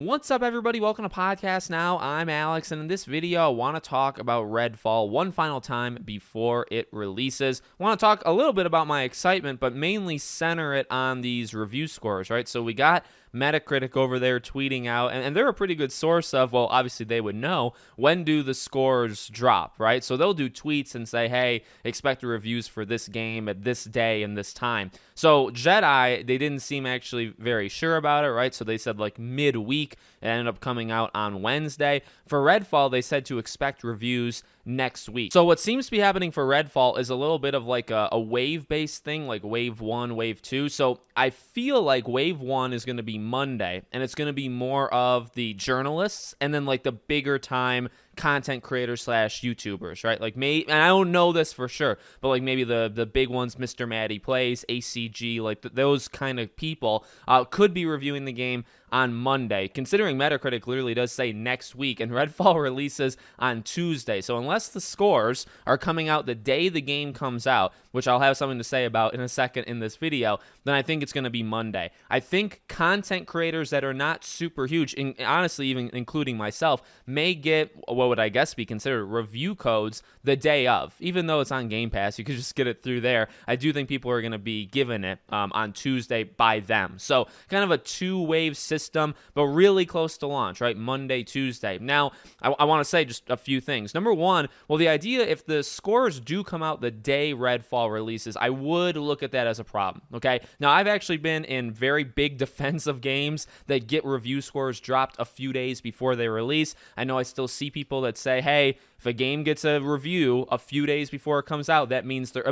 What's up, everybody? Welcome to Podcast Now. I'm Alex, and in this video, I want to talk about Redfall one final time before it releases. I want to talk a little bit about my excitement, but mainly center it on these review scores, right? So we got Metacritic over there tweeting out, and they're a pretty good source of, well, obviously they would know, when do the scores drop, right? So they'll do tweets and say, hey, expect the reviews for this game at this day and this time. So Jedi, they didn't seem actually very sure about it, right? So they said like midweek. It ended up coming out on Wednesday. For Redfall, they said to expect reviews next week. So what seems to be happening for Redfall is a little bit of like a wave-based thing, like wave 1, wave 2. So I feel like wave 1 is going to be Monday, and it's going to be more of the journalists and then like the bigger time content creators / YouTubers, right? Like and I don't know this for sure, but like maybe the big ones, Mr. Maddie Plays, ACG, like those kind of people could be reviewing the game on Monday, considering Metacritic literally does say next week, and Redfall releases on Tuesday. So unless the scores are coming out the day the game comes out, which I'll have something to say about in a second in this video, then I think it's going to be Monday. I think content creators that are not super huge, and honestly even including myself, may get what would I guess be considered review codes the day of. Even though it's on Game Pass, you could just get it through there. I do think people are going to be given it on Tuesday by them. So kind of a two-wave system, but really close to launch, right? Monday, Tuesday. Now, I want to say just a few things. Number one, well, the idea, if the scores do come out the day Redfall releases, I would look at that as a problem, okay? Now, I've actually been in very big defensive games that get review scores dropped a few days before they release. I know I still see people that say, hey, if a game gets a review a few days before it comes out, that means they're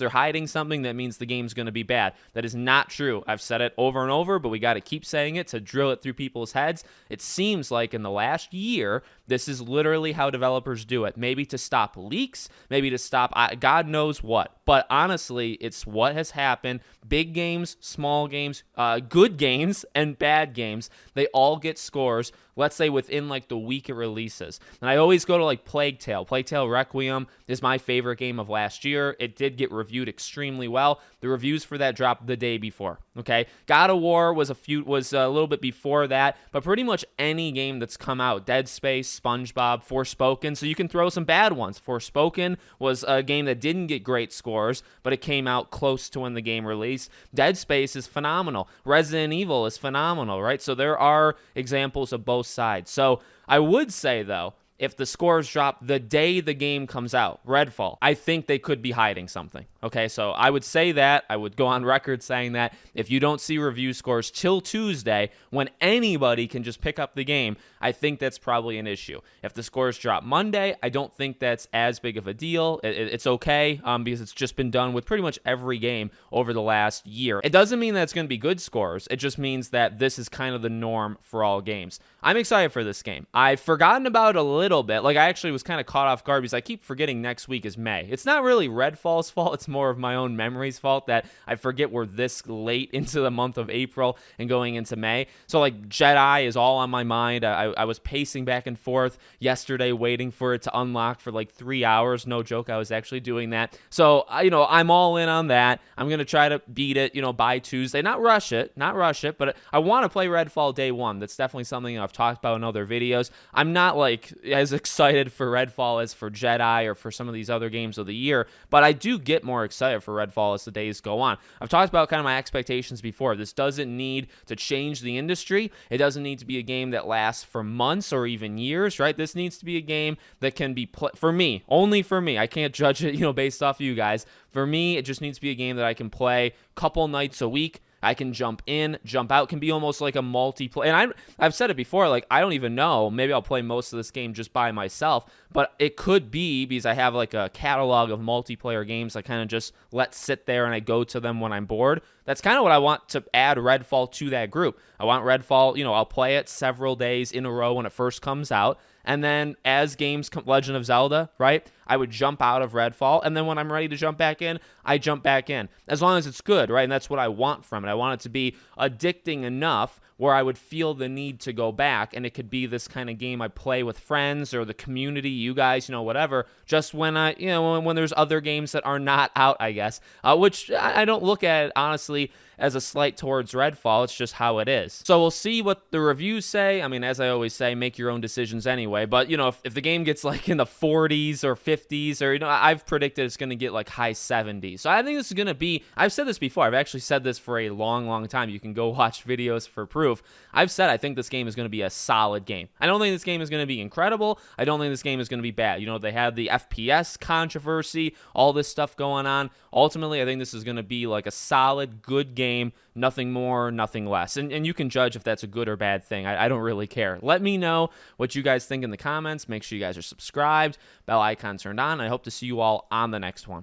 hiding something. That means the game's going to be bad. That is not true. I've said it over and over, but we got to keep saying it to drill it through people's heads. It seems like in the last year, this is literally how developers do it. Maybe to stop leaks, maybe to stop God knows what. But honestly, it's what has happened. Big games, small games, good games, and bad games, they all get scores, let's say within like the week it releases. And I always go to like Plague Tale. Plague Tale Requiem is my favorite game of last year. It did get reviewed extremely well. The reviews for that dropped the day before, okay? God of War was a little bit before that, but pretty much any game that's come out, Dead Space, SpongeBob, Forspoken, so you can throw some bad ones. Forspoken was a game that didn't get great scores, but it came out close to when the game released. Dead Space is phenomenal. Resident Evil is phenomenal, right? So there are examples of both sides. So I would say, though, if the scores drop the day the game comes out, Redfall, I think they could be hiding something. Okay, so I would say that. I would go on record saying that if you don't see review scores till Tuesday, when anybody can just pick up the game, I think that's probably an issue. If the scores drop Monday, I don't think that's as big of a deal. It's okay because it's just been done with pretty much every game over the last year. It doesn't mean that it's going to be good scores. It just means that this is kind of the norm for all games. I'm excited for this game. I've forgotten about it a little bit. Like, I actually was kind of caught off guard because I keep forgetting next week is May. It's not really Redfall's fault. It's more of my own memory's fault that I forget we're this late into the month of April and going into May. So like Jedi is all on my mind. I was pacing back and forth yesterday waiting for it to unlock for like 3 hours. No joke, I was actually doing that. So, I'm all in on that. I'm going to try to beat it, by Tuesday. Not rush it, but I want to play Redfall day one. That's definitely something I've talked about in other videos. I'm not like as excited for Redfall as for Jedi or for some of these other games of the year, but I do get more excited for Redfall as the days go on. I've talked about kind of my expectations before. This doesn't need to change the industry. It doesn't need to be a game that lasts for months or even years, right? This needs to be a game that can be for me, only for me. I can't judge it, based off of you guys. For me, it just needs to be a game that I can play a couple nights a week. I can jump in, jump out, can be almost like a multiplayer. And I've said it before, like, I don't even know. Maybe I'll play most of this game just by myself, but it could be because I have like a catalog of multiplayer games I kind of just let sit there and I go to them when I'm bored. That's kind of what I want to add Redfall to that group. I want Redfall, I'll play it several days in a row when it first comes out. And then as games come, Legend of Zelda, right? I would jump out of Redfall. And then when I'm ready to jump back in, I jump back in. As long as it's good, right? And that's what I want from it. I want it to be addicting enough where I would feel the need to go back, and it could be this kind of game I play with friends or the community, you guys, whatever, just when when there's other games that are not out, I guess, which I don't look at it, honestly, as a slight towards Redfall. It's just how it is. So we'll see what the reviews say. I mean, as I always say, make your own decisions anyway. But, you know, if the game gets like in the 40s or 50s, or, you know, I've predicted it's going to get like high 70s. So I think this is going to be, I've said this before. I've actually said this for a long, long time. You can go watch videos for proof. I've said I think this game is going to be a solid game. I don't think this game is going to be incredible. I don't think this game is going to be bad. You know, they had the FPS controversy, all this stuff going on. Ultimately, I think this is going to be like a solid, good game. Nothing more, nothing less. And you can judge if that's a good or bad thing. I don't really care. Let me know what you guys think in the comments. Make sure you guys are subscribed, bell icon turned on. I hope to see you all on the next one.